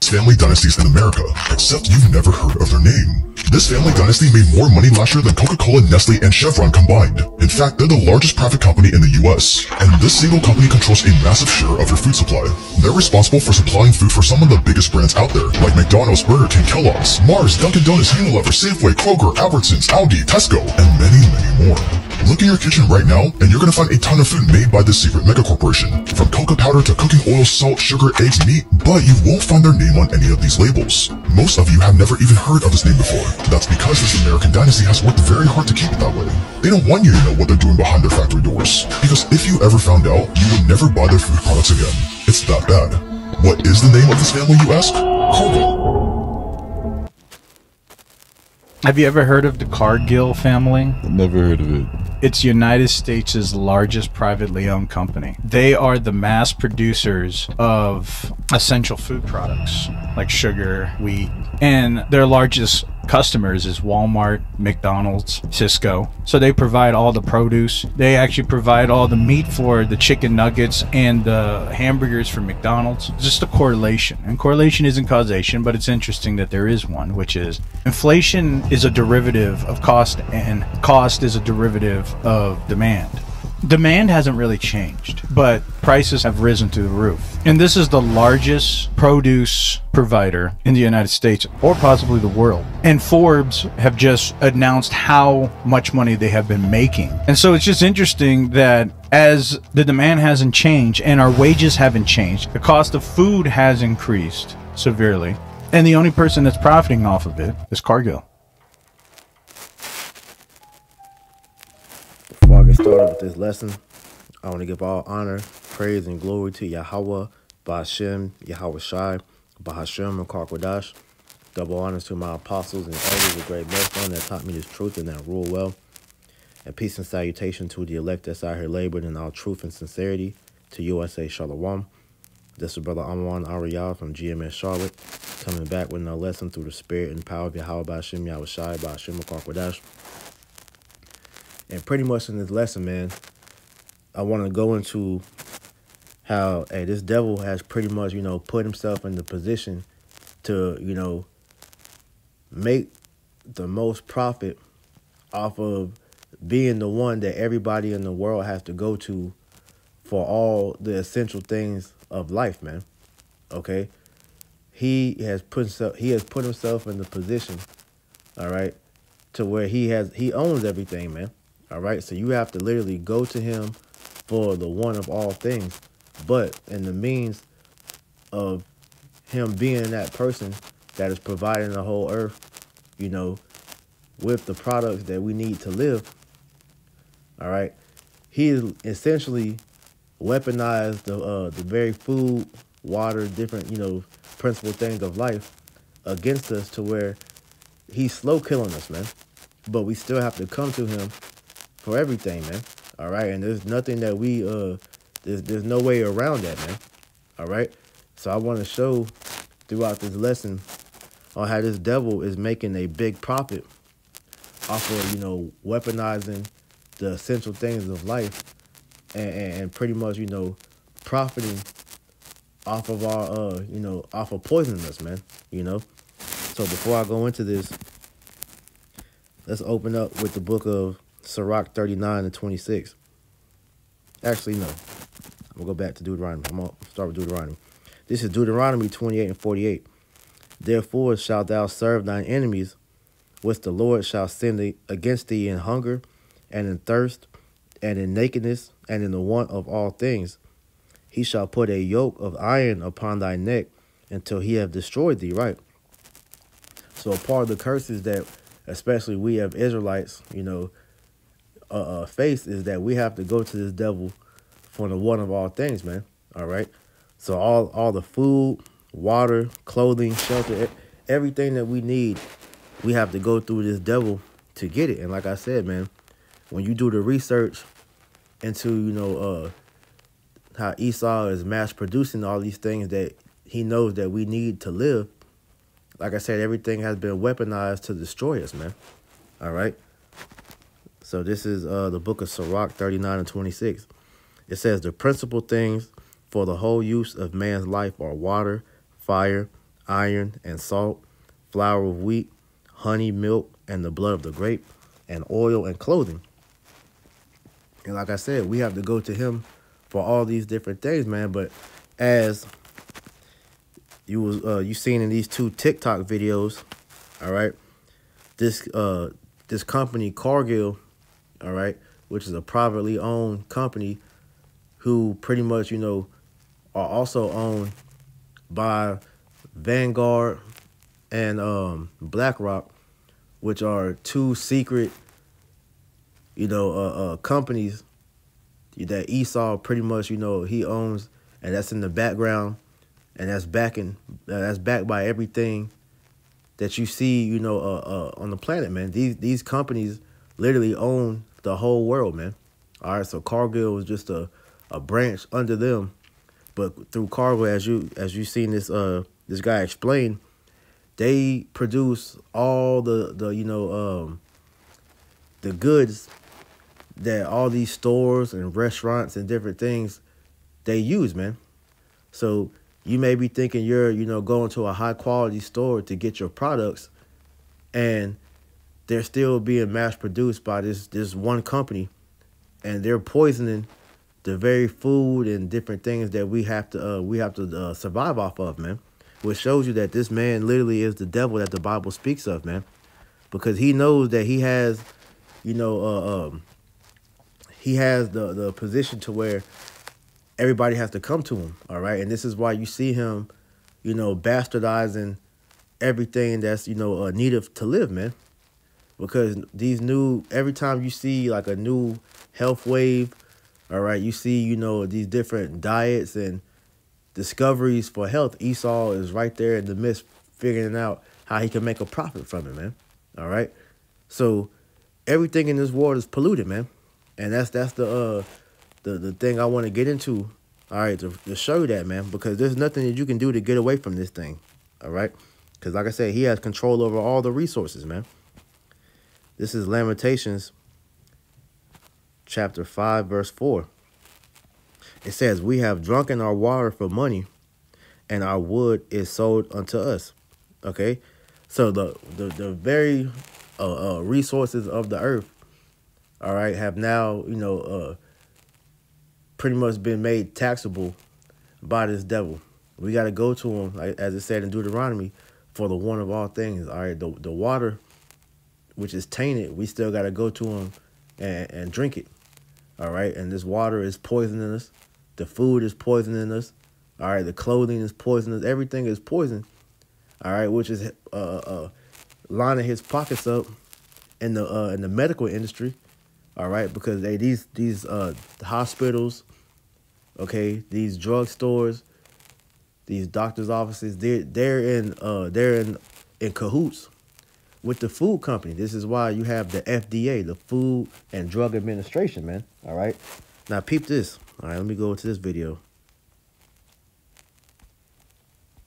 family dynasties in America, except you've never heard of their name. This family dynasty made more money last year than Coca-Cola, Nestle, and Chevron combined. In fact, they're the largest private company in the US, and this single company controls a massive share of your food supply. They're responsible for supplying food for some of the biggest brands out there, like McDonald's, Burger King, Kellogg's, Mars, Dunkin' Donuts, Unilever, Safeway, Kroger, Albertsons, Audi, Tesco, and many, many more. Look in your kitchen right now, and you're gonna find a ton of food made by this secret mega corporation. From cocoa powder to cooking oil, salt, sugar, eggs, meat, but you won't find their name on any of these labels. Most of you have never even heard of this name before. That's because this American dynasty has worked very hard to keep it that way. They don't want you to know what they're doing behind their factory doors, because if you ever found out, you would never buy their food products again. It's that bad. What is the name of this family, you ask? Cargill. Have you ever heard of the Cargill family? Never heard of it. It's United States' largest privately owned company. They are the mass producers of essential food products like sugar, wheat, and their largest customers is Walmart, McDonald's, Cisco. So they provide all the produce. They actually provide all the meat for the chicken nuggets and the hamburgers for McDonald's. Just a correlation. And correlation isn't causation, but it's interesting that there is one, which is inflation is a derivative of cost, and cost is a derivative of demand. Demand hasn't really changed, but prices have risen through the roof. And this is the largest produce provider in the United States, or possibly the world. And Forbes have just announced how much money they have been making. And so it's just interesting that as the demand hasn't changed and our wages haven't changed, the cost of food has increased severely. And the only person that's profiting off of it is Cargill. Before I get started with this lesson, I want to give all honor, praise, and glory to Yahweh, Ba'ashem, Yahweh Shai, Bahashem, and Karkwadash. Double honors to my apostles and elders of great millstone that taught me this truth and that rule well. And peace and salutation to the elect that's out here laboring in all truth and sincerity. To USA Shalom. This is Brother Amwan Ariyah from GMS Charlotte, coming back with another lesson through the spirit and power of Yahweh Ba'ashem, Yahweh Shai, Bahashem, and Karkwadash. And pretty much in this lesson, man, I want to go into how, hey, this devil has pretty much, put himself in the position to, make the most profit off of being the one that everybody in the world has to go to for all the essential things of life, man. Okay? He has put himself in the position, all right, to where he owns everything, man. All right, so you have to literally go to him for the one of all things. But in the means of him being that person that is providing the whole earth, with the products that we need to live, all right, he is essentially weaponized the very food, water, different, principal things of life against us to where he's slow killing us, man. But we still have to come to him for everything, man. All right, and there's nothing that we there's no way around that, man. All right, so I want to show throughout this lesson on how this devil is making a big profit off of weaponizing the essential things of life and pretty much profiting off of our off of poisoning us, man. So before I go into this, let's open up with the book of Sirach 39 and 26. Actually, no. I'm going to go back to Deuteronomy. I'm going to start with Deuteronomy. This is Deuteronomy 28 and 48. Therefore shalt thou serve thine enemies, which the Lord shall send against thee in hunger, and in thirst, and in nakedness, and in the want of all things. He shall put a yoke of iron upon thy neck until he have destroyed thee, right? So a part of the curses that especially we as Israelites, face is that we have to go to this devil for the one of all things, man. All right. So all the food, water, clothing, shelter, everything that we need, we have to go through this devil to get it. And like I said, man, when you do the research into, how Esau is mass producing all these things that he knows that we need to live, like I said, everything has been weaponized to destroy us, man. All right. So this is the book of Sirach 39 and 26. It says, the principal things for the whole use of man's life are water, fire, iron and salt, flour of wheat, honey, milk, and the blood of the grape, and oil and clothing. And like I said, we have to go to him for all these different things, man. But as you seen in these 2 TikTok videos, all right, this company Cargill, all right, which is a privately owned company who pretty much, you know, are also owned by Vanguard and BlackRock, which are 2 secret, you know, companies that Esau pretty much, you know, he owns, and that's in the background, and that's backed by everything that you see, you know, on the planet, man. These companies literally own the whole world, man. All right, so Cargill was just a branch under them, but through Cargill, as you seen this guy explain, they produce all the you know the goods that all these stores and restaurants and different things they use, man. So you may be thinking you're, you know, going to a high quality store to get your products, and they're still being mass produced by this one company, and they're poisoning the very food and different things that we have to survive off of, man. Which shows you that this man literally is the devil that the Bible speaks of, man, because he knows that he has, you know, he has the position to where everybody has to come to him, all right? And this is why you see him, you know, bastardizing everything that's, you know, needed to live, man. Because every time you see like a new health wave, all right, you see, you know, these different diets and discoveries for health, Esau is right there in the midst figuring out how he can make a profit from it, man. All right? So everything in this world is polluted, man. And that's the thing I want to get into, all right, to show you that, man, because there's nothing that you can do to get away from this thing, all right? Because like I said, he has control over all the resources, man. This is Lamentations chapter 5, verse 4. It says, we have drunken our water for money, and our wood is sold unto us. Okay? So the very resources of the earth, all right, have now, you know, pretty much been made taxable by this devil. We got to go to him, like, as it said in Deuteronomy, for the one of all things. All right, the water, which is tainted, we still got to go to him and drink it. All right, and this water is poisoning us. The food is poisoning us. All right, the clothing is poisonous. Everything is poison. All right, which is lining his pockets up in the medical industry. All right, because these hospitals, okay, these drug stores, these doctors' offices, they're in cahoots with the food company. This is why you have the FDA, the Food and Drug Administration, man. All right, now peep this. All right, let me go to this video.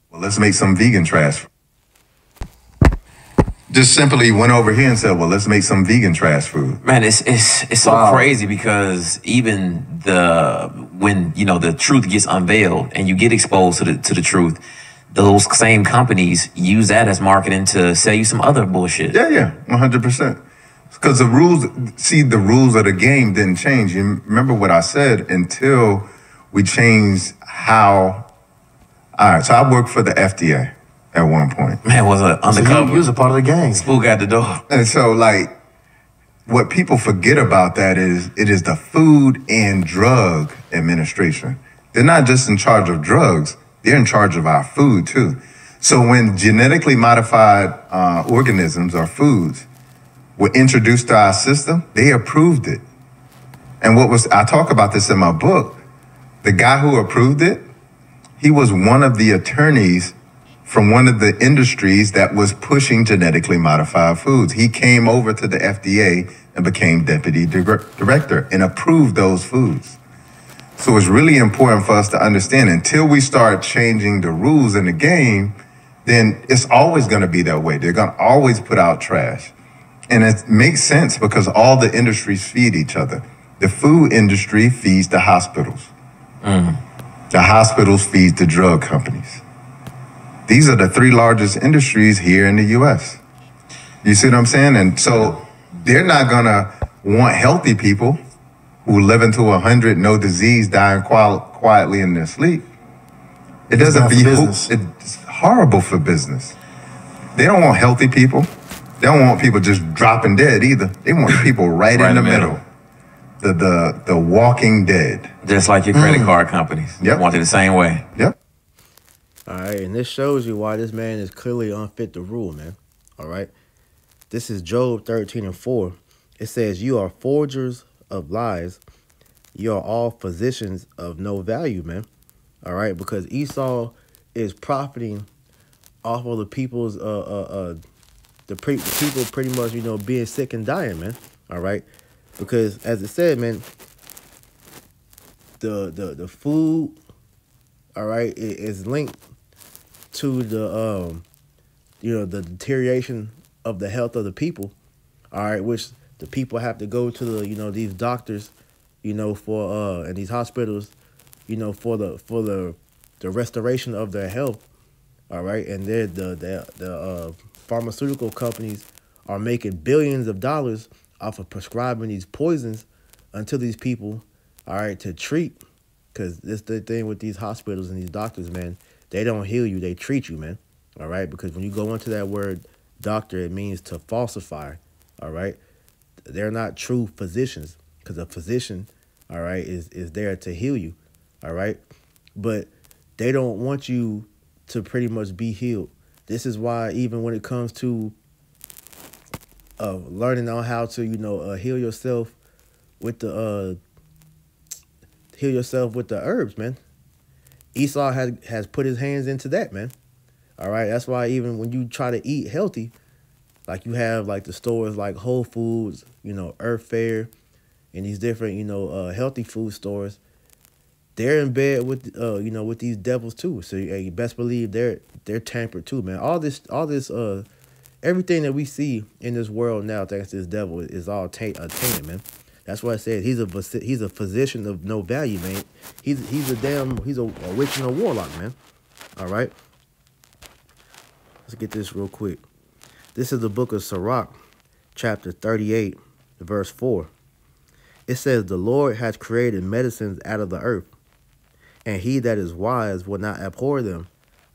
Well, let's make some vegan trash. Just simply went over here and said, well, let's make some vegan trash food. Man, it's so crazy, because even when, you know, the truth gets unveiled and you get exposed to the truth, those same companies use that as marketing to sell you some other bullshit. Yeah, 100%. Because the rules of the game didn't change. You remember what I said, until we changed how. All right, so I worked for the FDA at one point. Man, was an undercover. So you was a part of the gang. Spook at the door. And so, like, what people forget about that is it is the Food and Drug Administration. They're not just in charge of drugs, they're in charge of our food too. So when genetically modified organisms or foods were introduced to our system, they approved it. And I talk about this in my book, the guy who approved it, he was one of the attorneys from one of the industries that was pushing genetically modified foods. He came over to the FDA and became deputy director and approved those foods. So it's really important for us to understand, until we start changing the rules in the game, then it's always going to be that way. They're going to always put out trash. And it makes sense, because all the industries feed each other. The food industry feeds the hospitals. The hospitals feed the drug companies. These are the three largest industries here in the U.S. You see what I'm saying? And so they're not gonna want healthy people who live into 100, no disease, dying quietly in their sleep. It doesn't behoove. It's horrible for business. They don't want healthy people. They don't want people just dropping dead either. They want people right in the middle. The walking dead. Just like your credit card companies. Yep. Want it the same way. Yep. All right, and this shows you why this man is clearly unfit to rule, man. All right. This is Job 13:4. It says, "You are forgers of lies. You are all physicians of no value," man. All right, because Esau is profiting off of the people's the people pretty much, you know, being sick and dying, man. All right, because as it said, man, the food, all right, is linked to the you know, the deterioration of the health of the people. All right, which the people have to go to the, you know, these doctors, you know, for and these hospitals, you know, for the restoration of their health. All right, and they're the pharmaceutical companies are making billions of dollars off of prescribing these poisons unto these people, all right, to treat. Because this the thing with these hospitals and these doctors, man, they don't heal you, they treat you, man. All right, because when you go into that word doctor, it means to falsify. All right, they're not true physicians, because a physician, all right, is there to heal you. All right, but they don't want you to pretty much be healed. This is why even when it comes to learning on how to, you know, heal yourself with the herbs, man, Esau has put his hands into that, man. All right, that's why even when you try to eat healthy, like you have like the stores like Whole Foods, you know, Earth Fare, and these different, you know, healthy food stores, they're in bed with you know, with these devils too. So you best believe they're tampered too, man. All this everything that we see in this world now, thanks to this devil, is all tainted, man. That's why I said he's a physician of no value, man. He's a witch and a warlock, man. All right. Let's get this real quick. This is the book of Sirach, chapter 38, verse 4. It says, "The Lord has created medicines out of the earth, and he that is wise will not abhor them."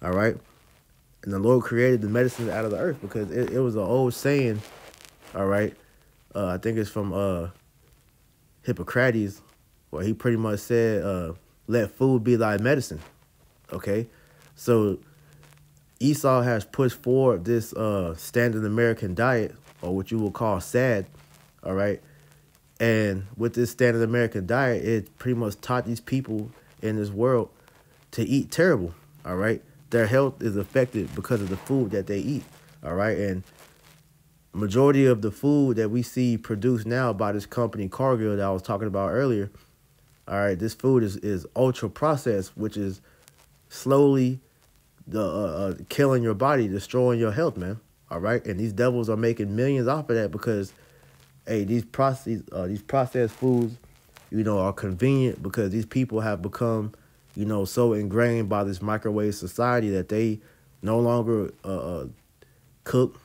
All right. And the Lord created the medicines out of the earth because it was an old saying. All right. I think it's from Hippocrates, where he pretty much said, let food be thy medicine. Okay. So Esau has pushed forward this standard American diet, or what you will call SAD. All right. And with this standard American diet, it pretty much taught these people in this world to eat terrible. All right. Their health is affected because of the food that they eat. All right. And majority of the food that we see produced now by this company Cargill that I was talking about earlier, all right, this food is ultra processed, which is slowly killing your body, destroying your health, man. All right. And these devils are making millions off of that because, hey, these processed foods, you know, are convenient because these people have become, you know, so ingrained by this microwave society that they no longer cook.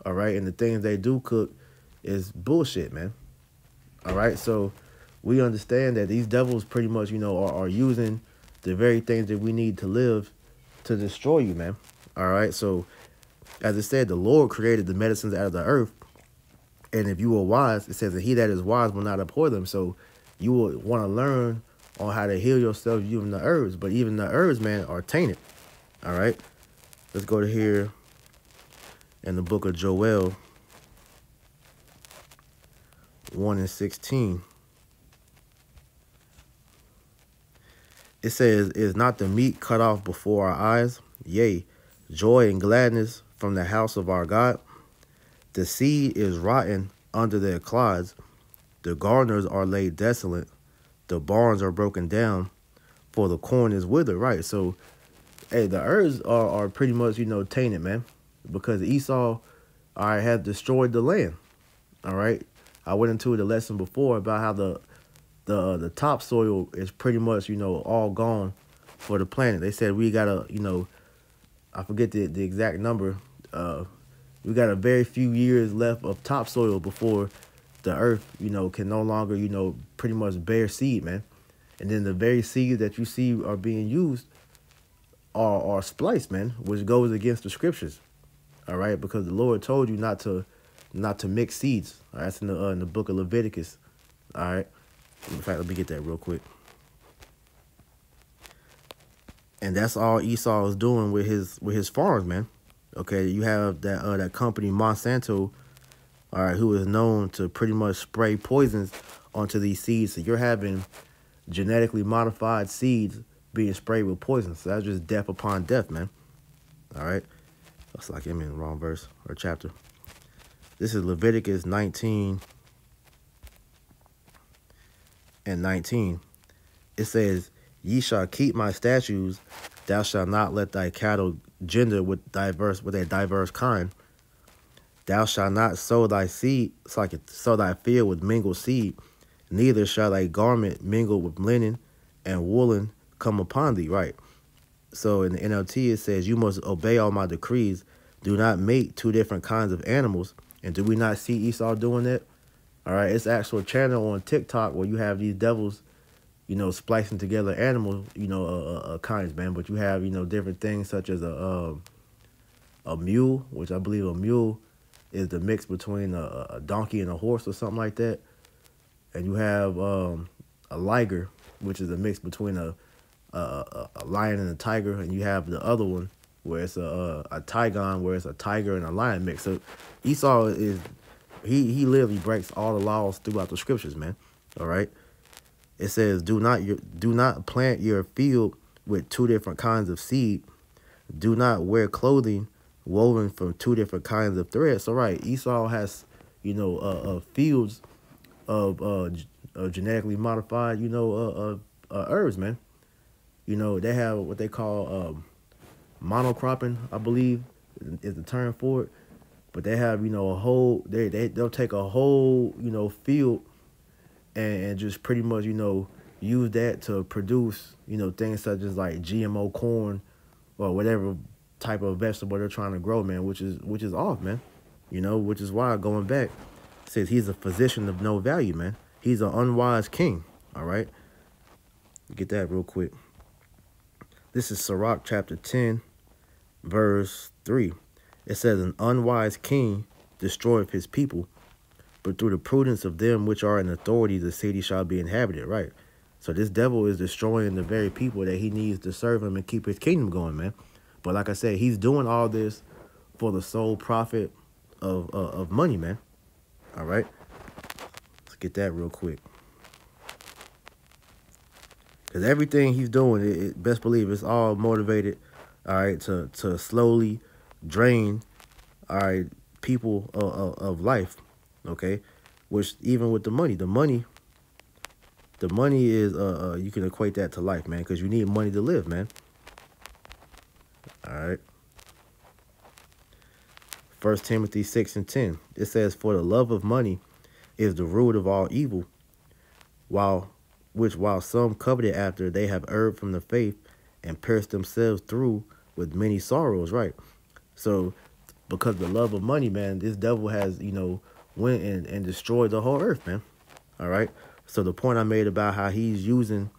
All right. And the things they do cook is bullshit, man. All right. So we understand that these devils pretty much, you know, are using the very things that we need to live to destroy you, man. All right. So as it said, the Lord created the medicines out of the earth. And if you are wise, it says that he that is wise will not abhor them. So you will want to learn on how to heal yourself using the herbs. But even the herbs, man, are tainted. All right. Let's go to here in the book of Joel 1:16. It says, "Is not the meat cut off before our eyes? Yea, joy and gladness from the house of our God. The seed is rotten under their clods. The garners are laid desolate. The barns are broken down, for the corn is withered." Right. So, hey, the herbs are pretty much, you know, tainted, man, because Esau, all right, has destroyed the land. All right. I went into the lesson before about how the topsoil is pretty much, you know, all gone for the planet. They said we gotta, you know, I forget the exact number. We got a very few years left of topsoil before the earth, can no longer, pretty much bear seed, man. And then the very seeds that you see are being used are spliced, man, which goes against the scriptures. All right, because the Lord told you not to mix seeds. All right, that's in the book of Leviticus. All right. In fact, let me get that real quick. And that's all Esau is doing with his farms, man. Okay, you have that company Monsanto, all right, who is known to pretty much spray poisons onto these seeds. So you're having genetically modified seeds being sprayed with poison. So that's just death upon death, man. All right. Looks like I'm in the wrong verse or chapter. This is Leviticus 19 and 19. It says, "Ye shall keep my statutes. Thou shalt not let thy cattle gender with a diverse kind. Thou shalt not sow thy seed, sow thy field with mingled seed. Neither shall thy garment mingle with linen, and woolen come upon thee." Right. So in the NLT it says, "You must obey all my decrees. Do not make two different kinds of animals." And do we not see Esau doing that? All right, it's actual channel on TikTok where you have these devils, splicing together animal, kinds, man. But you have, different things such as a mule, which I believe a mule is the mix between a donkey and a horse or something like that. And you have a liger, which is a mix between a lion and a tiger. And you have the other one where it's a tigon, where it's a tiger and a lion mix. So Esau is, he literally breaks all the laws throughout the scriptures, man. All right. It says, do not plant your field with two different kinds of seed. Do not wear clothing woven from two different kinds of threads. All right, Esau has, fields of genetically modified, herbs, man. They have what they call monocropping, I believe, is the term for it. But they have, a whole, they'll take a whole, field and just pretty much, use that to produce, things such as like GMO corn or whatever type of vegetable they're trying to grow, man, which is off, man. Which is why, going back, it says he's a physician of no value, man. He's an unwise king, all right? Get that real quick. This is Sirach chapter 10, verse 3. It says, "An unwise king destroyeth his people, but through the prudence of them which are in authority, the city shall be inhabited." Right. So this devil is destroying the very people that he needs to serve him and keep his kingdom going, man. But like I said, he's doing all this for the sole profit of money, man. All right. Let's get that real quick. Because everything he's doing, best believe it's all motivated, all right, to slowly drain, all right, people of life. Okay, which even with the money is you can equate that to life, man, because you need money to live, man. All right. 1 Timothy 6 and 10. It says, "For the love of money is the root of all evil, while some coveted after, they have erred from the faith and pierced themselves through with many sorrows." Right. So because the love of money, man, this devil has, went and destroyed the whole earth, man. All right. So the point I made about how he's using,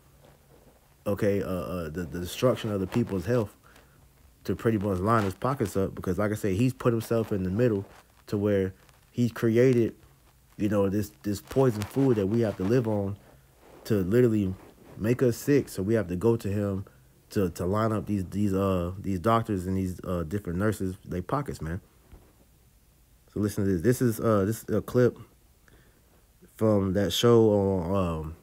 the destruction of the people's health to pretty much line his pockets up, because like I say, he's put himself in the middle to where he's created, this poison food that we have to live on to literally make us sick. So we have to go to him to line up these doctors and these different nurses, their pockets, man. So listen to this. This is a clip from that show on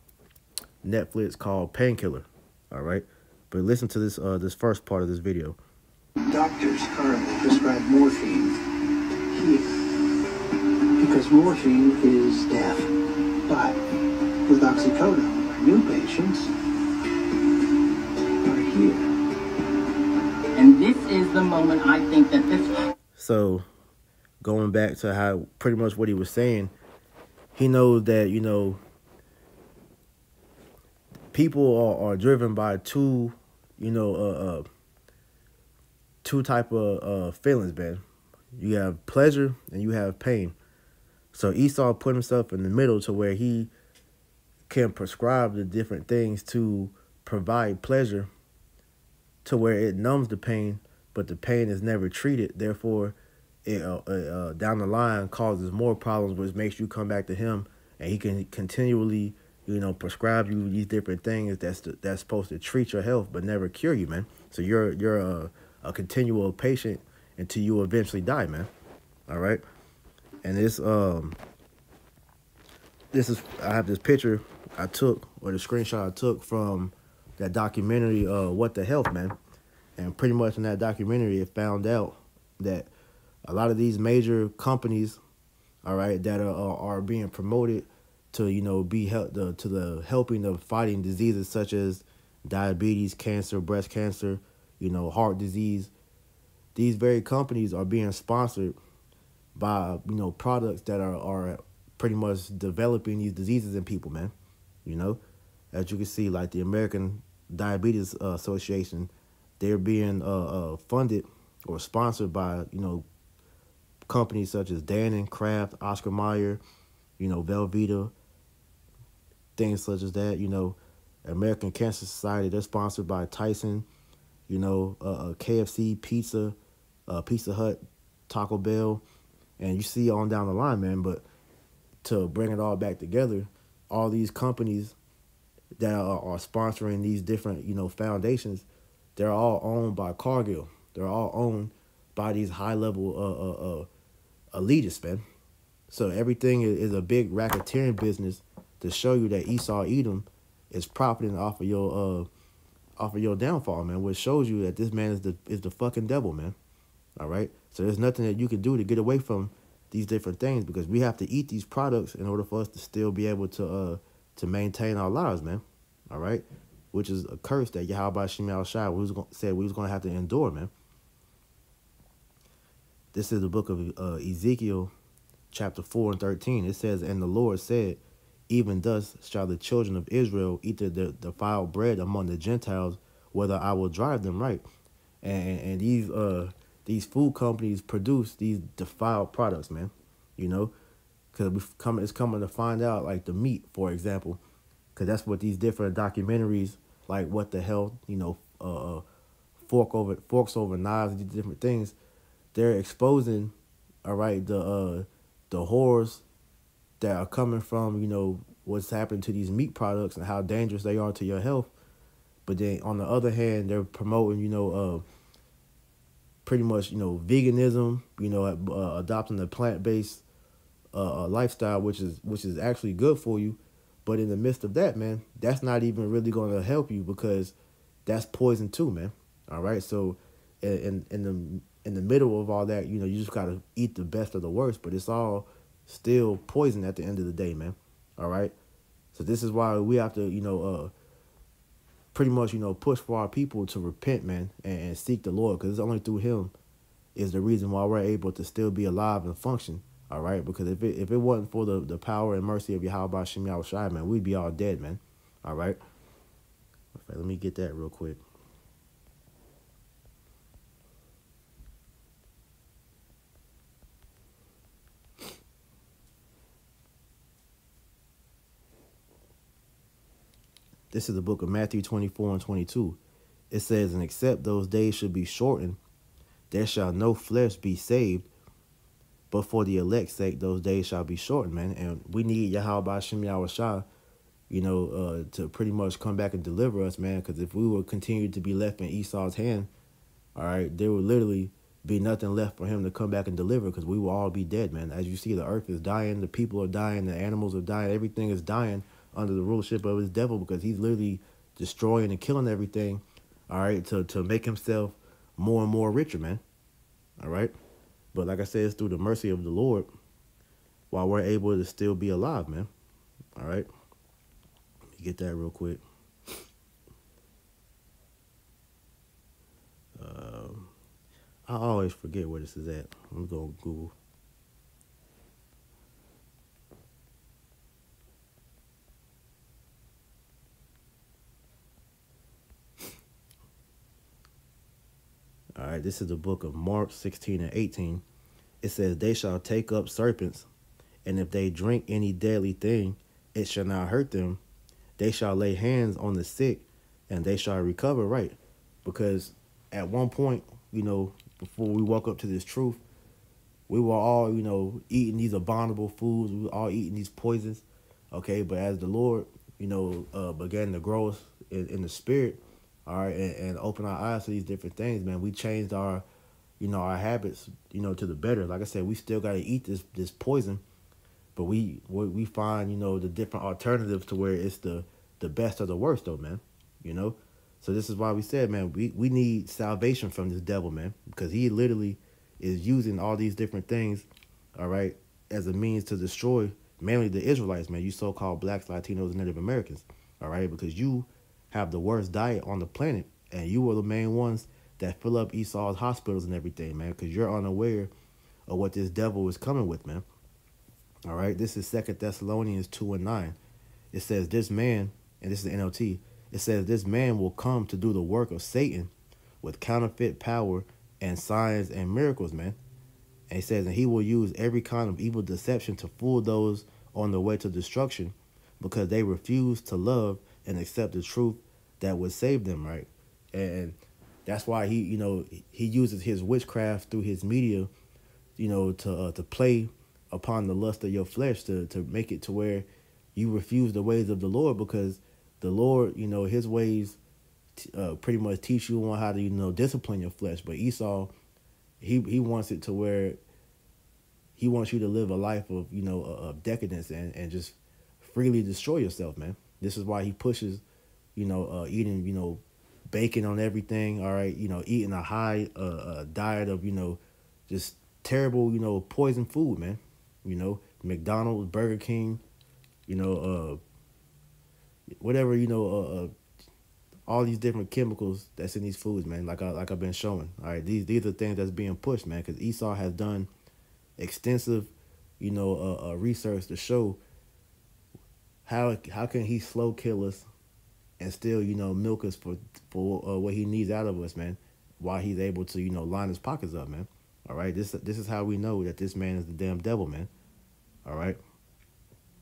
Netflix called Painkiller. All right, but listen to this first part of this video. Doctors currently prescribe morphine here because morphine is death. But with oxycodone, our new patients are here. And this is the moment I think that this... So going back to how pretty much what he was saying, he knows that, people are driven by two, two type of feelings, man. You have pleasure and you have pain. So Esau put himself in the middle to where he can prescribe the different things to provide pleasure, to where it numbs the pain, but the pain is never treated. Therefore, it down the line causes more problems, which makes you come back to him, and he can continually, prescribe you these different things that's supposed to treat your health but never cure you, man. So you're a continual patient until you eventually die, man. All right, and this is I have this picture I took, or the screenshot I took from that documentary, What the Health, man. And pretty much in that documentary, it found out that a lot of these major companies, all right, that are being promoted to be to the helping of fighting diseases such as diabetes, cancer, breast cancer, heart disease. These very companies are being sponsored by products that are pretty much developing these diseases in people, man. As you can see, like the American Diabetes Association, they're being funded or sponsored by companies such as Dannon, Kraft, Oscar Mayer, Velveeta, things such as that. American Cancer Society, they're sponsored by Tyson, KFC, Pizza, Pizza Hut, Taco Bell, and you see on down the line, man. But to bring it all back together, all these companies that are sponsoring these different foundations, they're all owned by Cargill. They're all owned by these high level elitists, man. So everything is a big racketeering business to show you that Esau Edom is profiting off of your downfall, man. Which shows you that this man is the fucking devil, man. All right. So there's nothing that you can do to get away from these different things, because we have to eat these products in order for us to still be able to maintain our lives, man. All right. Which is a curse that Yahweh Shem Shai said we was going to have to endure, man. This is the book of Ezekiel, chapter 4 and 13. It says, "And the Lord said, even thus shall the children of Israel eat the defiled bread among the Gentiles, whether I will drive them right." And these food companies produce these defiled products, man. Because it's coming to find out, like the meat, for example, because that's what these different documentaries, like What the Hell, forks over knives, these different things, they're exposing, all right, the horrors that are coming from, what's happening to these meat products and how dangerous they are to your health. But then on the other hand, they're promoting, pretty much, veganism, adopting the plant-based lifestyle, which is actually good for you. But in the midst of that, man, that's not even really going to help you, because that's poison too, man. All right. So in the middle of all that, you just got to eat the best of the worst, but it's all still poison at the end of the day, man. All right. So this is why we have to, pretty much, push for our people to repent, man, and seek the Lord, because it's only through him is the reason why we're able to still be alive and function. All right, because if it wasn't for the power and mercy of Yahweh Shem Shai, man, we'd be all dead, man. All right. Okay, let me get that real quick. This is the book of Matthew 24 and 22. It says, "And except those days should be shortened, there shall no flesh be saved. But for the elect's sake, those days shall be shortened," man. And we need Yahweh Shem Shai, to pretty much come back and deliver us, man. Because if we would continue to be left in Esau's hand, all right, there would literally be nothing left for him to come back and deliver, because we will all be dead, man. As you see, the earth is dying, the people are dying, the animals are dying, everything is dying under the rulership of his devil, because he's literally destroying and killing everything, all right, to make himself more and more richer, man. All right. But like I said, it's through the mercy of the Lord while we're able to still be alive, man. All right. Let me get that real quick. I always forget where this is at. Let me go Google. All right. right, this is the book of Mark 16 and 18. It says, they shall take up serpents, and if they drink any deadly thing, it shall not hurt them. They shall lay hands on the sick, and they shall recover, right? Because at one point, before we woke up to this truth, we were all, eating these abominable foods. We were all eating these poisons, okay? But as the Lord, began to grow us in the spirit, all right, and open our eyes to these different things, man, we changed our, our habits, to the better. Like I said, we still got to eat this poison, but we find, the different alternatives to where it's the best of the worst, though, man, So this is why we said, man, we need salvation from this devil, man, because he literally is using all these different things, all right, as a means to destroy mainly the Israelites, man, you so-called blacks, Latinos, and Native Americans, all right, because you have the worst diet on the planet, and you are the main ones that fill up Esau's hospitals and everything, man, because you're unaware of what this devil is coming with, man. All right, this is 2 Thessalonians 2 and 9. It says, this man, and this is the NLT, it says, this man will come to do the work of Satan with counterfeit power and signs and miracles, man. And it says, and he will use every kind of evil deception to fool those on the way to destruction, because they refuse to love and accept the truth that would save them, right? And that's why he uses his witchcraft through his media, to play upon the lust of your flesh, to make it to where you refuse the ways of the Lord, because the Lord, his ways pretty much teach you on how to, discipline your flesh. But Esau, he wants it to where he wants you to live a life of, of decadence and just freely destroy yourself, man. This is why he pushes, eating, bacon on everything, all right, eating a high diet of, just terrible, poison food, man. McDonald's, Burger King, whatever, all these different chemicals that's in these foods, man, like I've been showing. All right, these are things that's being pushed, man, because Esau has done extensive, research to show how can he slow kill us and still, milk us for what he needs out of us, man, while he's able to, line his pockets up, man. All right, this is how we know that this man is the damn devil, man. All right.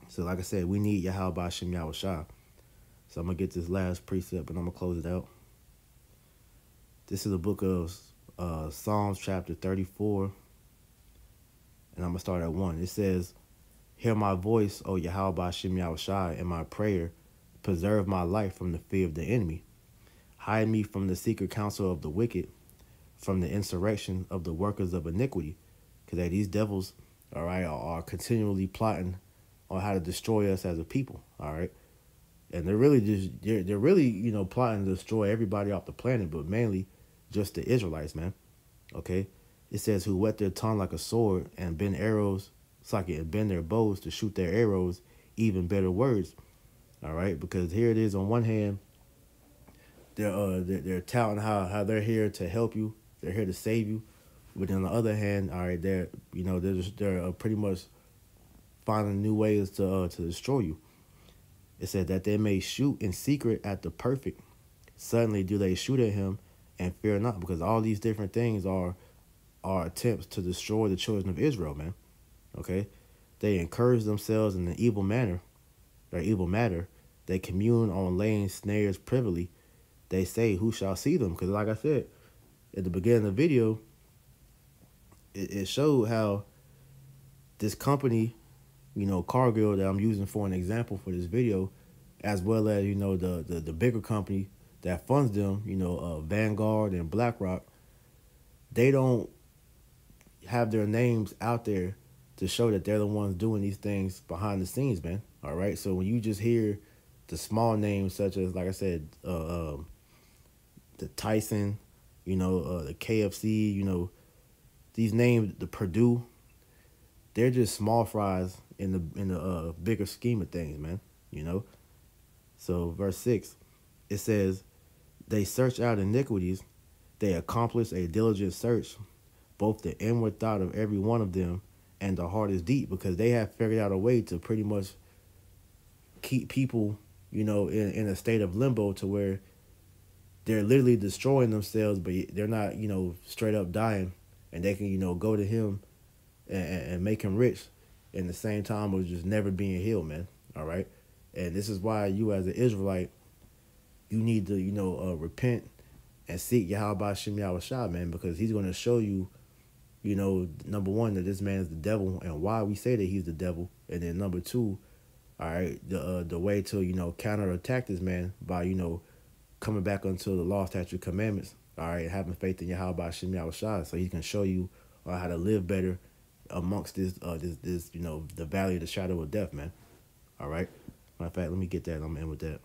So like I said, we need Yahweh Ba'Shem Yahweh Shah. So I'm going to get this last precept and I'm going to close it out. This is the book of Psalms chapter 34. And I'm going to start at 1. It says, hear my voice, O Yahweh Ba'Shem Yahweh Shah, in my prayer. Preserve my life from the fear of the enemy. Hide me from the secret counsel of the wicked, from the insurrection of the workers of iniquity. Because these devils, all right, are continually plotting on how to destroy us as a people, all right? And they're really plotting to destroy everybody off the planet, but mainly just the Israelites, man. Okay? It says, who whet their tongue like a sword and bend arrows, and bend their bows to shoot their arrows, even better words. All right? Because here it is, on one hand, they're touting how they're here to help you, they're here to save you. But on the other hand, all right, they're pretty much finding new ways to destroy you. It said that they may shoot in secret at the perfect. Suddenly do they shoot at him and fear not, because all these different things are attempts to destroy the children of Israel, man. Okay? They encourage themselves in an evil manner, or evil matter. They commune on laying snares privily. They say, who shall see them? Because like I said, at the beginning of the video, it showed how this company, Cargill, that I'm using for an example for this video, as well as, the bigger company that funds them, Vanguard and BlackRock, they don't have their names out there to show that they're the ones doing these things behind the scenes, man. All right. So when you just hear the small names such as, like I said, the Tyson, the KFC, these names, the Purdue, they're just small fries in the bigger scheme of things, man. So verse 6, it says, they search out iniquities, they accomplish a diligent search, both the inward thought of every one of them and the heart is deep, because they have figured out a way to pretty much keep people, in a state of limbo to where they're literally destroying themselves, but they're not, straight up dying, and they can, go to him and make him rich, in the same time of just never being healed, man. All right, and this is why you as an Israelite, you need to, repent and seek Yahweh Shem Yahushua, man, because he's going to show you, number one, that this man is the devil and why we say that he's the devil, and then number two, all right, the way to, counterattack this man by, coming back unto the law, statute, commandments, all right, having faith in Yahweh Shem Yahushua, so he can show you how to live better amongst this, the valley of the shadow of death, man. All right. Matter of fact, let me get that. I'm gonna end with that.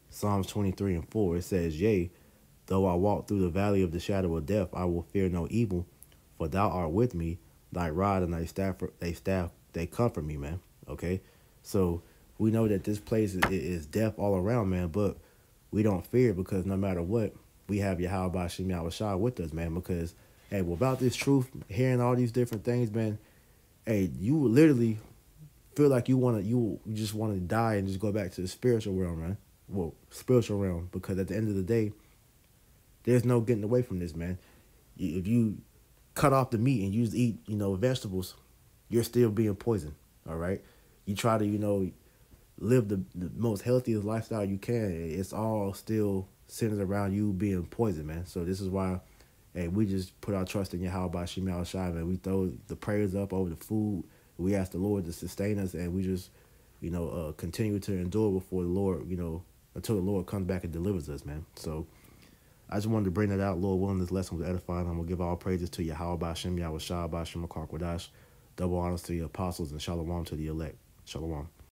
Psalms 23:4, it says, Yea, though I walk through the valley of the shadow of death, I will fear no evil, for thou art with me, thy rod and thy staff, they comfort me, man. Okay? So we know that this place is death all around, man, but we don't fear, because no matter what, we have Yahweh Shem Yahushua with us, man, because, hey, without this truth, hearing all these different things, man, hey, you literally feel like you just want to die and just go back to the spiritual realm, man. Well, spiritual realm, because at the end of the day, there's no getting away from this, man. If you cut off the meat and you just eat, vegetables, you're still being poisoned, all right? You try to, live the most healthiest lifestyle you can. It's all still centered around you being poisoned, man. So this is why, hey, we just put our trust in Yahweh Shem Yahushua, man. We throw the prayers up over the food. We ask the Lord to sustain us, and we just, continue to endure before the Lord, until the Lord comes back and delivers us, man. So I just wanted to bring that out. Lord willing, this lesson was edifying. I'm going to give all praises to Yahweh Shem Yahushua, Shem Kwadash. Double honors to the apostles, and shalom to the elect. Shalom.